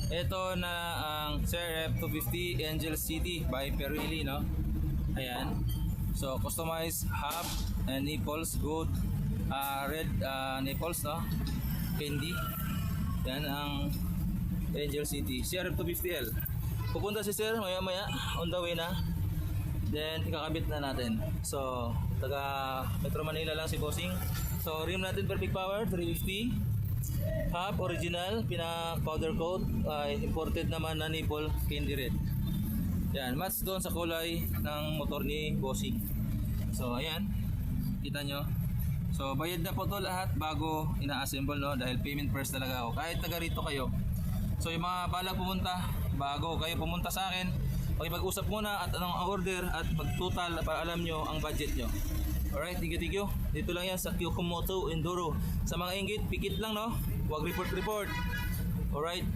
Ito na ang CRF 250 Angel City by Pirelli, no? Ayan. So, customized hub and nipples, good. Red nipples, no? Candy. Yan ang Angel City. CRF 250L. Pupunta si sir maya-maya. On the way na. Then, ikakabit na natin. So, taga Metro Manila lang si Bossing. So, rim natin perfect power, 350. Hub, original, powder coat. Imported naman na nipple, candy red. Yan, match doon sa kulay ng motor ni Bossing. So, ayan. Kita nyo. So, bayad na po to lahat bago ina-assemble, no? Dahil payment first talaga ako. Kahit taga rito kayo. So, yung mga balag pumunta, bago kayo pumunta sa akin, mag-usap muna at anong order at mag-total para alam nyo ang budget nyo. Alright, thank you. Dito lang yan sa Kyokumoto Enduro. Sa mga inggit, pikit lang, no? Huwag report. Alright.